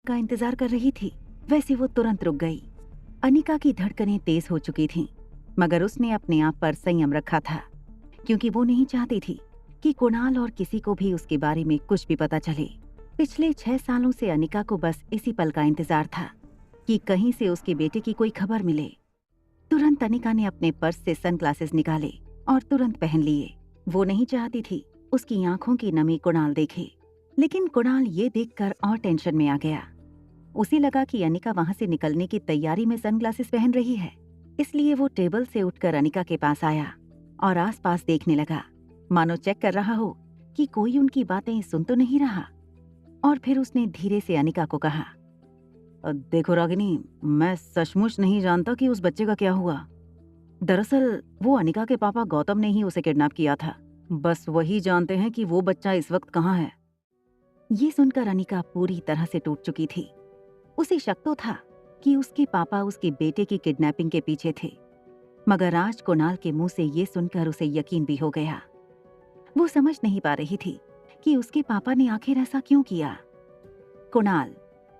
का इंतजार कर रही थी, वैसे वो तुरंत रुक गई। अनिका की धड़कनें तेज हो चुकी थीं, मगर उसने अपने आप पर संयम रखा था, क्योंकि वो नहीं चाहती थी कि कुणाल और किसी को भी उसके बारे में कुछ भी पता चले। पिछले 6 सालों से अनिका को बस इसी पल का इंतजार था कि कहीं से उसके बेटे की कोई खबर मिले। तुरंत अनिका ने अपने पर्स से सनग्लासेस निकाले और तुरंत पहन लिए। वो नहीं चाहती थी उसकी आंखों की नमी कुणाल देखे, लेकिन कुणाल ये देखकर और टेंशन में आ गया। उसे लगा कि अनिका वहां से निकलने की तैयारी में सनग्लासेस पहन रही है, इसलिए वो टेबल से उठकर अनिका के पास आया और आसपास देखने लगा, मानो चेक कर रहा हो कि कोई उनकी बातें सुन तो नहीं रहा। और फिर उसने धीरे से अनिका को कहा, देखो रागिनी, मैं सचमुच नहीं जानता कि उस बच्चे का क्या हुआ। दरअसल वो अनिका के पापा गौतम ने ही उसे किडनैप किया था। बस वही जानते हैं कि वो बच्चा इस वक्त कहाँ है। ये सुनकर अनिका पूरी तरह से टूट चुकी थी। उसे शक तो था कि उसके पापा उसके बेटे की किडनैपिंग के पीछे थे, मगर आज कुणाल के मुंह से ये सुनकर उसे यकीन भी हो गया। वो समझ नहीं पा रही थी कि उसके पापा ने आखिर ऐसा क्यों किया। कुणाल,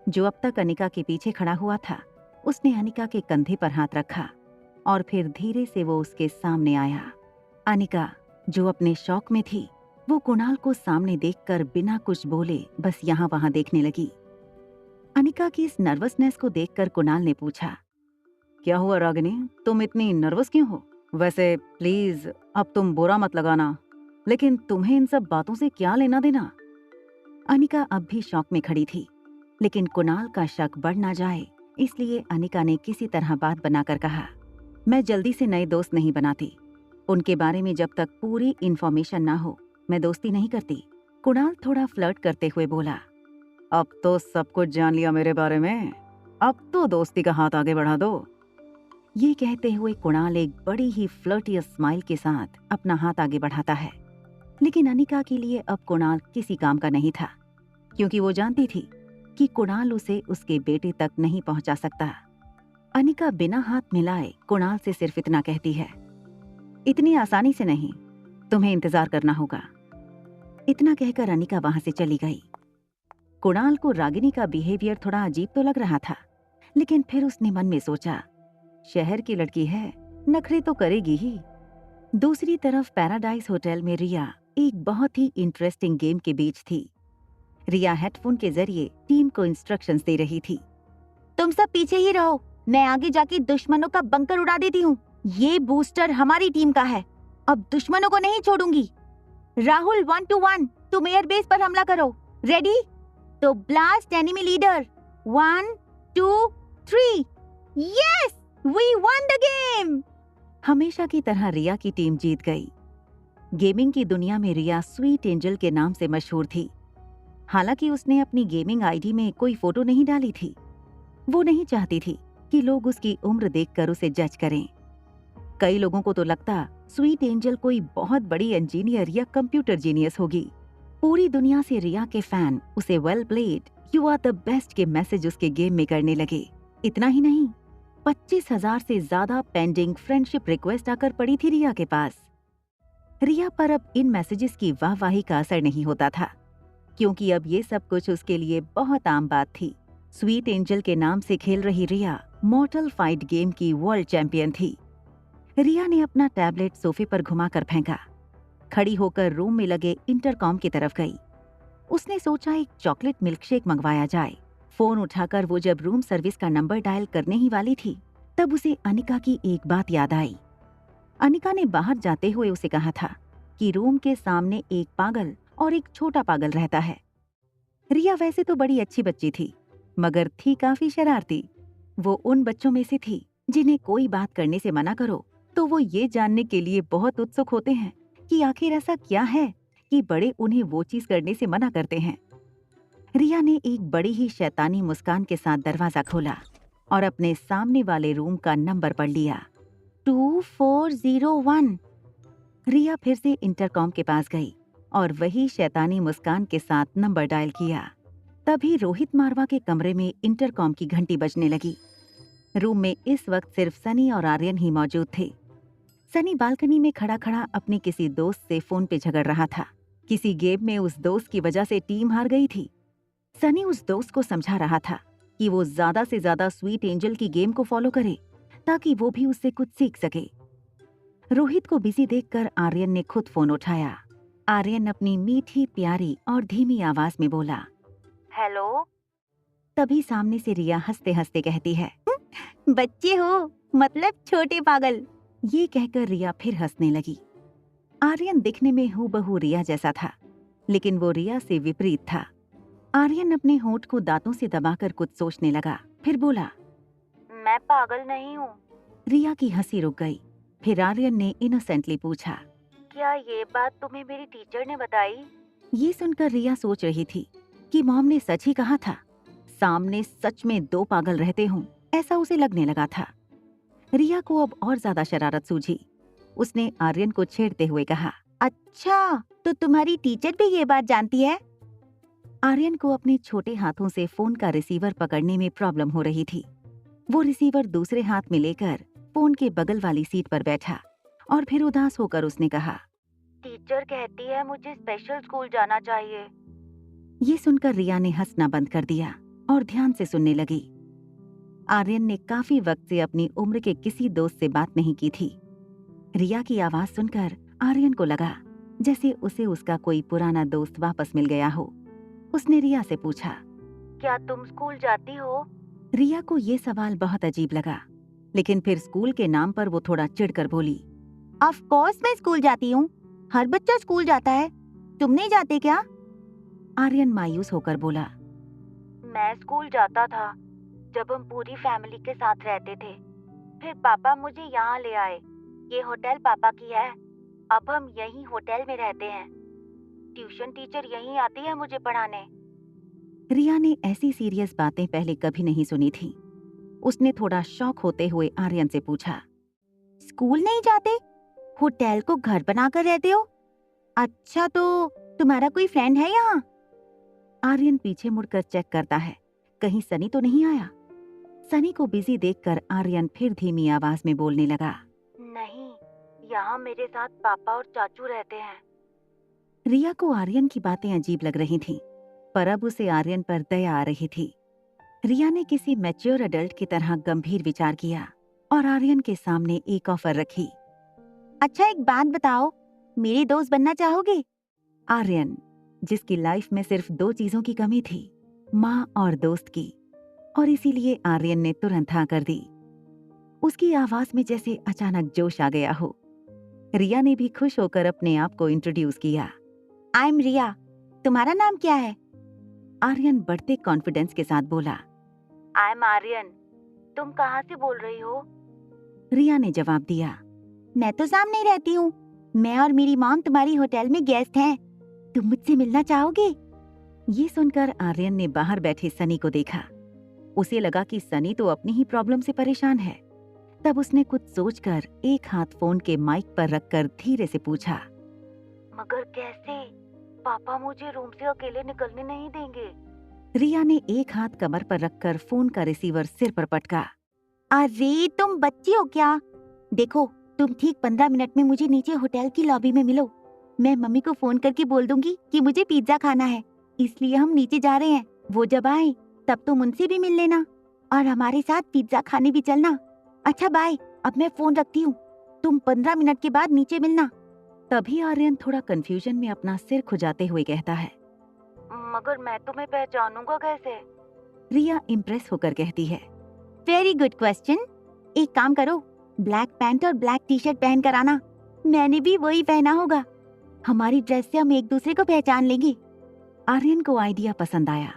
जो अब तक अनिका के पीछे खड़ा हुआ था, उसने अनिका के कंधे पर हाथ रखा और फिर धीरे से वो उसके सामने आया। अनिका, जो अपने शौक में थी, वो कुणाल को सामने देखकर बिना कुछ बोले बस यहाँ वहां देखने लगी। अनिका की इस नर्वसनेस को देखकर कुणाल ने पूछा, क्या हुआ रागिनी, तुम इतनी नर्वस क्यों हो? वैसे प्लीज अब तुम बुरा मत लगाना, लेकिन तुम्हें इन सब बातों से क्या लेना देना? अनिका अब भी शौक में खड़ी थी, लेकिन कुणाल का शक बढ़ ना जाए इसलिए अनिका ने किसी तरह बात बनाकर कहा, मैं जल्दी से नए दोस्त नहीं बनाती। उनके बारे में जब तक पूरी इन्फॉर्मेशन ना हो, मैं दोस्ती नहीं करती। कुणाल थोड़ा फ्लर्ट करते हुए बोला, अब तो सब कुछ जान लिया मेरे बारे में, अब तो दोस्ती का हाथ आगे बढ़ा दो। ये कहते हुए कुणाल एक बड़ी ही फ्लर्टियस स्माइल के साथ अपना हाथ आगे बढ़ाता है, लेकिन अनिका के लिए अब कुणाल किसी काम का नहीं था, क्योंकि वो जानती थी कि कुणाल उसे उसके बेटे तक नहीं पहुंचा सकता। अनिका बिना हाथ मिलाए कुणाल से सिर्फ इतना कहती है, इतनी आसानी से नहीं, तुम्हें इंतजार करना होगा। इतना कहकर अनिका वहां से चली गई। कुणाल को रागिनी का बिहेवियर थोड़ा अजीब तो लग रहा था, लेकिन फिर उसने मन में सोचा, शहर की लड़की है, नखरे तो करेगी ही। दूसरी तरफ पैराडाइज होटल में रिया एक बहुत ही इंटरेस्टिंग गेम के बीच थी। रिया हेडफोन के जरिए टीम को इंस्ट्रक्शंस दे रही थी। तुम सब पीछे ही रहो, मैं आगे जाके दुश्मनों का बंकर उड़ा देती हूँ। ये बूस्टर हमारी टीम का है, अब दुश्मनों को नहीं छोड़ूंगी। राहुल 1 to 1, तुम एयरबेस पर हमला करो। रेडी? तो blast enemy leader. 1 2 3। Yes, we won the game. हमेशा की तरह रिया की टीम जीत गई। गेमिंग की दुनिया में रिया स्वीट एंजल के नाम से मशहूर थी। हालांकि उसने अपनी गेमिंग आईडी में कोई फोटो नहीं डाली थी। वो नहीं चाहती थी कि लोग उसकी उम्र देखकर उसे जज करें। कई लोगों को तो लगता स्वीट एंजल कोई बहुत बड़ी इंजीनियर या कंप्यूटर जीनियस होगी। पूरी दुनिया से रिया के फैन उसे well played, you are the best के मैसेज उसके गेम में करने लगे। इतना ही नहीं, 25,000 से ज्यादा पेंडिंग फ्रेंडशिप रिक्वेस्ट आकर पड़ी थी रिया के पास। रिया पर अब इन मैसेजेस की वाहवाही का असर नहीं होता था, क्योंकि अब ये सब कुछ उसके लिए बहुत आम बात थी। स्वीट एंजल के नाम से खेल रही रिया मॉर्टल फाइट गेम की वर्ल्ड चैंपियन थी। रिया ने अपना टैबलेट सोफे पर घुमाकर फेंका, खड़ी होकर रूम में लगे इंटरकॉम की तरफ गई। उसने सोचा एक चॉकलेट मिल्कशेक मंगवाया जाए। फोन उठाकर वो जब रूम सर्विस का नंबर डायल करने ही वाली थी, तब उसे अनिका की एक बात याद आई। अनिका ने बाहर जाते हुए उसे कहा था कि रूम के सामने एक पागल और एक छोटा पागल रहता है। रिया वैसे तो बड़ी अच्छी बच्ची थी, मगर थी काफी शरारती। वो उन बच्चों में से थी जिन्हें कोई बात करने से मना करो तो वो ये जानने के लिए बहुत उत्सुक होते हैं कि आखिर ऐसा क्या है कि बड़े उन्हें वो चीज करने से मना करते हैं। रिया ने एक बड़ी ही शैतानी मुस्कान के साथ दरवाजा खोला और अपने सामने वाले रूम का नंबर पढ़ लिया, 2401। रिया फिर से इंटरकॉम के पास गई और वही शैतानी मुस्कान के साथ नंबर डायल किया। तभी रोहित मारवा के कमरे में इंटरकॉम की घंटी बजने लगी। रूम में इस वक्त सिर्फ सनी और आर्यन ही मौजूद थे। सनी बालकनी में खड़ा खड़ा अपने किसी दोस्त से फोन पे झगड़ रहा था। किसी गेम में उस दोस्त की वजह से टीम हार गई थी। सनी उस दोस्त को समझा रहा था कि वो ज्यादा से ज्यादा स्वीट एंजल की गेम को फॉलो करे ताकि वो भी उससे कुछ सीख सके। रोहित को बिजी देखकर आर्यन ने खुद फोन उठाया। आर्यन अपनी मीठी प्यारी और धीमी आवाज में बोला, हेलो। तभी सामने से रिया हंसते हंसते कहती है, बच्चे हो मतलब छोटे पागल। ये कहकर रिया फिर हंसने लगी। आर्यन दिखने में हूबहू रिया जैसा था, लेकिन वो रिया से विपरीत था। आर्यन अपने होंठ को दांतों से दबाकर कुछ सोचने लगा, फिर बोला, मैं पागल नहीं हूँ। रिया की हंसी रुक गई। फिर आर्यन ने इनोसेंटली पूछा, क्या ये बात तुम्हें मेरी टीचर ने बताई? ये सुनकर रिया सोच रही थी कि मॉम ने सच ही कहा था, सामने सच में दो पागल रहते हों, ऐसा उसे लगने लगा था। रिया को अब और ज्यादा शरारत सूझी। उसने आर्यन को छेड़ते हुए कहा, अच्छा तो तुम्हारी टीचर भी ये बात जानती है? आर्यन को अपने छोटे हाथों से फोन का रिसीवर पकड़ने में प्रॉब्लम हो रही थी। वो रिसीवर दूसरे हाथ में लेकर फोन के बगल वाली सीट पर बैठा और फिर उदास होकर उसने कहा, टीचर कहती है मुझे स्पेशल स्कूल जाना चाहिए। ये सुनकर रिया ने हंसना बंद कर दिया और ध्यान से सुनने लगी। आर्यन ने काफी वक्त से अपनी उम्र के किसी दोस्त से बात नहीं की थी। रिया की आवाज सुनकर आर्यन को लगा जैसे उसे उसका कोई पुराना दोस्त वापस मिल गया हो। उसने रिया से पूछा, क्या तुम स्कूल जाती हो? रिया को ये सवाल बहुत अजीब लगा, लेकिन फिर स्कूल के नाम पर वो थोड़ा चिढ़कर बोली, ऑफ कोर्स मैं स्कूल जाती हूँ, हर बच्चा स्कूल जाता है, तुम नहीं जाते क्या? आर्यन मायूस होकर बोला, मैं स्कूल जाता था जब हम पूरी फैमिली के साथ रहते थे। फिर पापा मुझे यहाँ ले आए। ये होटल पापा की है। अब हम यहीं होटल में रहते हैं। ट्यूशन टीचर यहीं आती है मुझे पढ़ाने। रिया ने ऐसी सीरियस बातें पहले कभी नहीं सुनी थी। उसने थोड़ा शौक होते हुए आर्यन से पूछा, स्कूल नहीं जाते? होटल को घर बनाकर रहते हो? अच्छा तो तुम्हारा कोई फ्रेंड है यहाँ? आर्यन पीछे मुड़कर चेक करता है, कहीं सनी तो नहीं आया। सनी को बिजी देखकर आर्यन फिर धीमी आवाज में बोलने लगा, नहीं, यहाँ मेरे साथ पापा और चाचू रहते हैं। रिया को आर्यन की बातें अजीब लग रही थीं, पर अब उसे आर्यन पर दया आ रही थी। रिया ने किसी मैच्योर एडल्ट की तरह गंभीर विचार किया और आर्यन के सामने एक ऑफर रखी। अच्छा एक बात बताओ, मेरे दोस्त बनना चाहोगे? आर्यन, जिसकी लाइफ में सिर्फ दो चीजों की कमी थी, माँ और दोस्त की, और इसीलिए आर्यन ने तुरंत हाँ कर दी। उसकी आवाज में जैसे अचानक जोश आ गया हो। रिया ने भी खुश होकर अपने आप को इंट्रोड्यूस किया। आई एम रिया, तुम्हारा नाम क्या है? आर्यन बढ़ते कॉन्फिडेंस के साथ बोला, आई एम आर्यन, तुम कहाँ से बोल रही हो? रिया ने जवाब दिया, मैं तो सामने ही रहती हूँ। मैं और मेरी मॉम तुम्हारी होटल में गेस्ट हैं। तुम मुझसे मिलना चाहोगे? ये सुनकर आर्यन ने बाहर बैठे सनी को देखा। उसे लगा कि सनी तो अपनी ही प्रॉब्लम से परेशान है। तब उसने कुछ सोचकर एक हाथ फोन के माइक पर रखकर धीरे से पूछा, मगर कैसे? पापा मुझे रूम से अकेले निकलने नहीं देंगे। रिया ने एक हाथ कमर पर रखकर फोन का रिसीवर सिर पर पटका। अरे तुम बच्ची हो क्या? देखो, तुम ठीक 15 मिनट में मुझे नीचे होटल की लॉबी में मिलो। मैं मम्मी को फोन करके बोल दूंगी कि मुझे पिज्जा खाना है, इसलिए हम नीचे जा रहे हैं। वो जब आए तब तुम उनसे भी मिल लेना और हमारे साथ पिज्जा खाने भी चलना। अच्छा बाय, अब मैं फोन रखती हूँ, तुम 15 मिनट के बाद नीचे मिलना। तभी आर्यन थोड़ा कंफ्यूजन में अपना सिर खुजाते हुए कहता है, मगर मैं तुम्हें पहचानूंगा कैसे? रिया इम्प्रेस होकर कहती है, वेरी गुड क्वेश्चन। एक काम करो, ब्लैक पैंट और ब्लैक टी शर्ट पहन कर आना। मैंने भी वही पहना होगा। हमारी ड्रेस से हम एक दूसरे को पहचान लेंगे। आर्यन को आइडिया पसंद आया।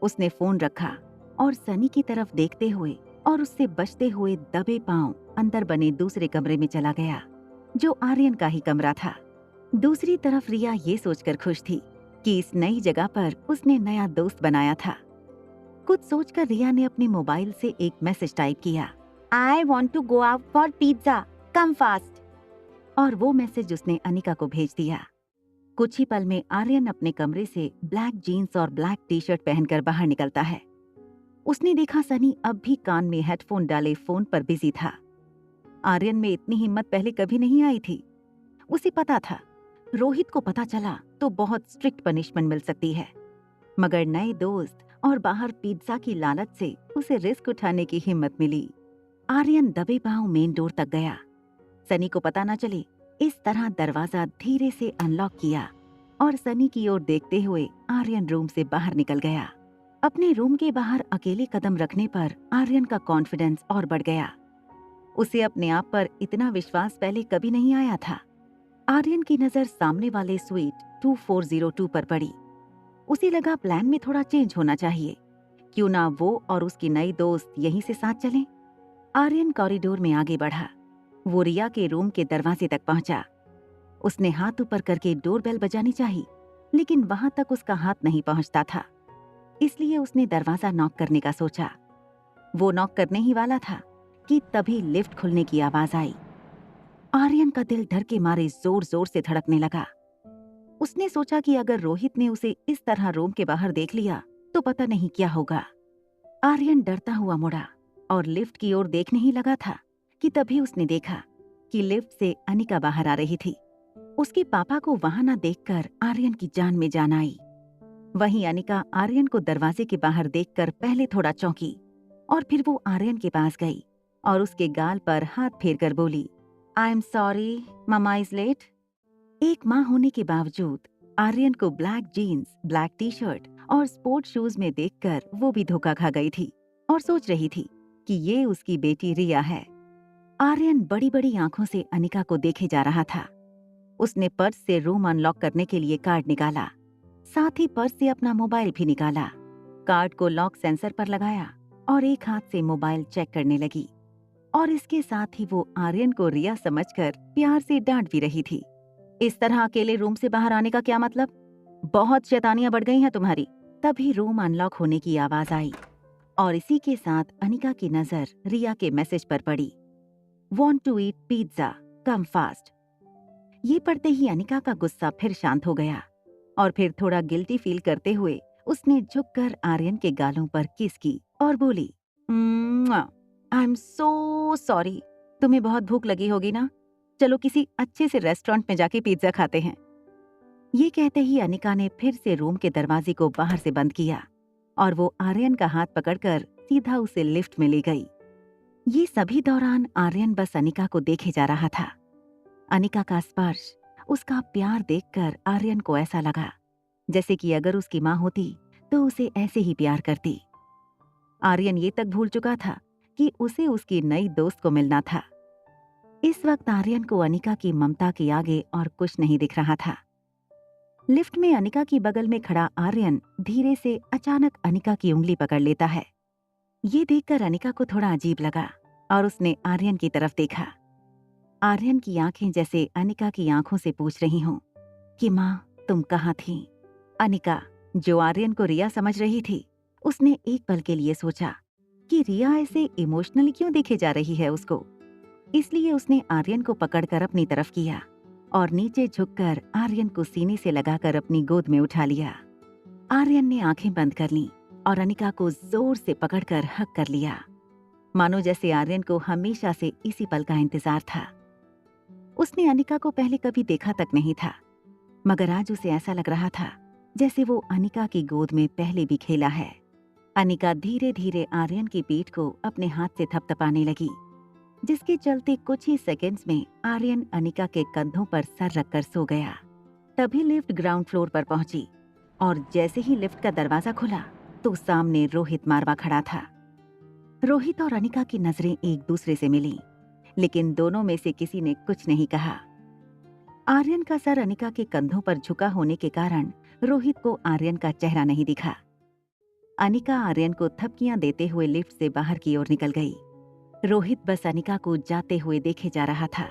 उसने फोन रखा और सनी की तरफ देखते हुए और उससे बचते हुए दबे पांव अंदर बने दूसरे कमरे में चला गया, जो आर्यन का ही कमरा था। दूसरी तरफ रिया ये सोचकर खुश थी कि इस नई जगह पर उसने नया दोस्त बनाया था। कुछ सोचकर रिया ने अपने मोबाइल से एक मैसेज टाइप किया, I want to go out for pizza, come fast. और वो मैसेज उसने अनिका को भेज दिया। कुछ ही पल में आर्यन अपने कमरे से ब्लैक जीन्स और ब्लैक टी शर्ट पहनकर बाहर निकलता है। उसने देखा सनी अब भी कान में हेडफोन डाले फोन पर बिजी था। आर्यन में इतनी हिम्मत पहले कभी नहीं आई थी। उसे पता था रोहित को पता चला तो बहुत स्ट्रिक्ट पनिशमेंट मिल सकती है, मगर नए दोस्त और बाहर पिज्जा की लालच से उसे रिस्क उठाने की हिम्मत मिली। आर्यन दबे पांव मेन डोर तक गया। सनी को पता न चले, इस तरह दरवाजा धीरे से अनलॉक किया और सनी की ओर देखते हुए आर्यन रूम से बाहर निकल गया। अपने रूम के बाहर अकेले कदम रखने पर आर्यन का कॉन्फिडेंस और बढ़ गया। उसे अपने आप पर इतना विश्वास पहले कभी नहीं आया था। आर्यन की नजर सामने वाले स्वीट 2402 पर पड़ी। उसे लगा प्लान में थोड़ा चेंज होना चाहिए। क्यों ना वो और उसकी नई दोस्त यहीं से साथ चलें? आर्यन कॉरिडोर में आगे बढ़ा। वो रिया के रूम के दरवाजे तक पहुंचा। उसने हाथ ऊपर करके डोरबेल बजानी चाहिए, लेकिन वहां तक उसका हाथ नहीं पहुंचता था। इसलिए उसने दरवाजा नॉक करने का सोचा। वो नॉक करने ही वाला था कि तभी लिफ्ट खुलने की आवाज आई। आर्यन का दिल डर के मारे जोर जोर से धड़कने लगा। उसने सोचा कि अगर रोहित ने उसे इस तरह रूम के बाहर देख लिया तो पता नहीं क्या होगा। आर्यन डरता हुआ मुड़ा और लिफ्ट की ओर देखने ही लगा था कि तभी उसने देखा कि लिफ्ट से अनिका बाहर आ रही थी। उसके पापा को वहां न देखकर आर्यन की जान में जान आई। वहीं अनिका आर्यन को दरवाजे के बाहर देखकर पहले थोड़ा चौंकी और फिर वो आर्यन के पास गई और उसके गाल पर हाथ फेरकर बोली, I am sorry, mamma is late. एक माँ होने के बावजूद आर्यन को black jeans, black T shirt और स्पोर्ट शूज में देखकर वो भी धोखा खा गई थी और सोच रही थी कि ये उसकी बेटी रिया है। आर्यन बड़ी बड़ी आंखों से अनिका को देखे जा रहा था। उसने पर्स से रूम अनलॉक करने के लिए कार्ड निकाला, साथ ही पर्स से अपना मोबाइल भी निकाला। कार्ड को लॉक सेंसर पर लगाया और एक हाथ से मोबाइल चेक करने लगी। और इसके साथ ही वो आर्यन को रिया समझकर प्यार से डांट भी रही थी। इस तरह अकेले रूम से बाहर आने का क्या मतलब? बहुत शैतानियां बढ़ गई हैं तुम्हारी। तभी रूम अनलॉक होने की आवाज आई और इसी के साथ अनिका की नजर रिया के मैसेज पर पड़ी, want to eat pizza, come fast. ये पढ़ते ही अनिका का गुस्सा फिर शांत हो गया और फिर थोड़ा गिल्टी फील करते हुए उसने झुककर आर्यन के गालों पर किस की और बोली, आई एम सो सॉरी। तुम्हें बहुत भूख लगी होगी ना? चलो किसी अच्छे से रेस्टोरेंट में जाके पिज्जा खाते हैं। ये कहते ही अनिका ने फिर से रूम के दरवाजे को बाहर से बंद किया और वो आर्यन का हाथ पकड़कर सीधा उसे लिफ्ट में ले गई। ये सभी दौरान आर्यन बस अनिका को देखे जा रहा था। अनिका का स्पर्श, उसका प्यार देखकर आर्यन को ऐसा लगा जैसे कि अगर उसकी माँ होती तो उसे ऐसे ही प्यार करती। आर्यन ये तक भूल चुका था कि उसे उसकी नई दोस्त को मिलना था। इस वक्त आर्यन को अनिका की ममता के आगे और कुछ नहीं दिख रहा था। लिफ्ट में अनिका की बगल में खड़ा आर्यन धीरे से अचानक अनिका की उंगली पकड़ लेता है। ये देखकर अनिका को थोड़ा अजीब लगा और उसने आर्यन की तरफ देखा। आर्यन की आंखें जैसे अनिका की आंखों से पूछ रही हों कि माँ तुम कहाँ थी? अनिका, जो आर्यन को रिया समझ रही थी, उसने एक पल के लिए सोचा कि रिया ऐसे इमोशनली क्यों दिखे जा रही है उसको। इसलिए उसने आर्यन को पकड़कर अपनी तरफ किया और नीचे झुककर आर्यन को सीने से लगाकर अपनी गोद में उठा लिया। आर्यन ने आंखें बंद कर लीं और अनिका को जोर से पकड़कर हक कर लिया, मानो जैसे आर्यन को हमेशा से इसी पल का इंतजार था। उसने अनिका को पहले कभी देखा तक नहीं था, मगर आज उसे ऐसा लग रहा था जैसे वो अनिका की गोद में पहले भी खेला है। अनिका धीरे धीरे आर्यन की पीठ को अपने हाथ से थपथपाने लगी, जिसके चलते कुछ ही सेकंड्स में आर्यन अनिका के कंधों पर सर रखकर सो गया। तभी लिफ्ट ग्राउंड फ्लोर पर पहुंची और जैसे ही लिफ्ट का दरवाजा खुला तो सामने रोहित मारवा खड़ा था। रोहित और अनिका की नजरें एक दूसरे से मिलीं, लेकिन दोनों में से किसी ने कुछ नहीं कहा। आर्यन का सर अनिका के कंधों पर झुका होने के कारण रोहित को आर्यन का चेहरा नहीं दिखा। अनिका आर्यन को थपकियां देते हुए लिफ्ट से बाहर की ओर निकल गई। रोहित बस अनिका को जाते हुए देखे जा रहा था।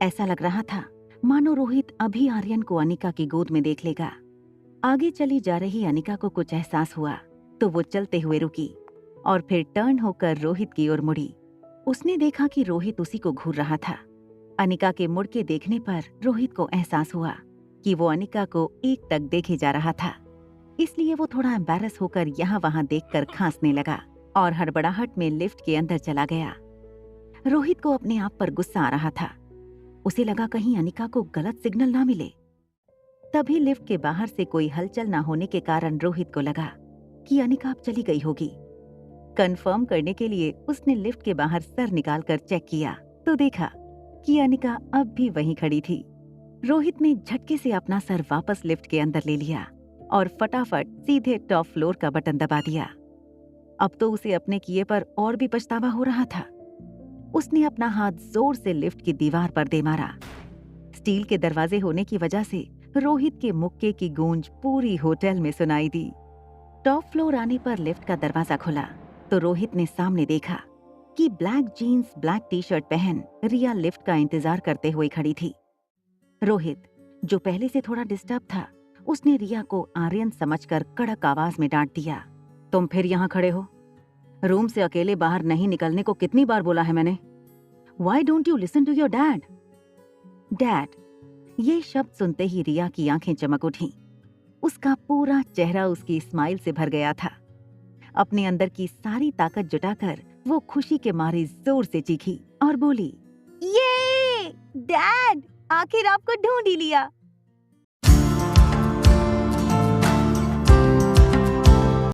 ऐसा लग रहा था मानो रोहित अभी आर्यन को अनिका की गोद में देख लेगा। आगे चली जा रही अनिका को कुछ एहसास हुआ तो वो चलते हुए रुकी और फिर टर्न होकर रोहित की ओर मुड़ी। उसने देखा कि रोहित उसी को घूर रहा था। अनिका के मुड़ के देखने पर रोहित को एहसास हुआ कि वो अनिका को एक तक देखे जा रहा था। इसलिए वो थोड़ा एम्बैरस होकर यहाँ वहां देखकर खांसने लगा और हड़बड़ाहट में लिफ्ट के अंदर चला गया। रोहित को अपने आप पर गुस्सा आ रहा था। उसे लगा कहीं अनिका को गलत सिग्नल ना मिले। तभी लिफ्ट के बाहर से कोई हलचल ना होने के कारण रोहित को लगा कि अनिका अब चली गई होगी। कंफर्म करने के लिए उसने लिफ्ट के बाहर सर निकालकर चेक किया तो देखा कि अनिका अब भी वहीं खड़ी थी। रोहित ने झटके से अपना सर वापस लिफ्ट के अंदर ले लिया और फटाफट सीधे टॉप फ्लोर का बटन दबा दिया। अब तो उसे अपने किए पर और भी पछतावा हो रहा था। उसने अपना हाथ जोर से लिफ्ट की दीवार पर दे मारा। स्टील के दरवाजे होने की वजह से रोहित के मुक्के की गूंज पूरी होटल में सुनाई दी। टॉप फ्लोर आने पर लिफ्ट का दरवाजा खुला तो रोहित ने सामने देखा कि black jeans black T shirt पहन रिया लिफ्ट का इंतजार करते हुए खड़ी थी। रोहित, जो पहले से थोड़ा डिस्टर्ब था, उसने रिया को आर्यन समझकर कड़क आवाज में डांट दिया, तुम फिर यहाँ खड़े हो? रूम से अकेले बाहर नहीं निकलने को कितनी बार बोला है मैंने? Why don't you listen to your dad? Dad, ये शब्द सुनते ही रिया की आंखें चमक उठी। उसका पूरा चेहरा उसकी स्माइल से भर गया था। अपने अंदर की सारी ताकत जुटाकर वो खुशी के मारे जोर से चीखी और बोली, ये डैड, आखिर आपको ढूंढ ही लिया।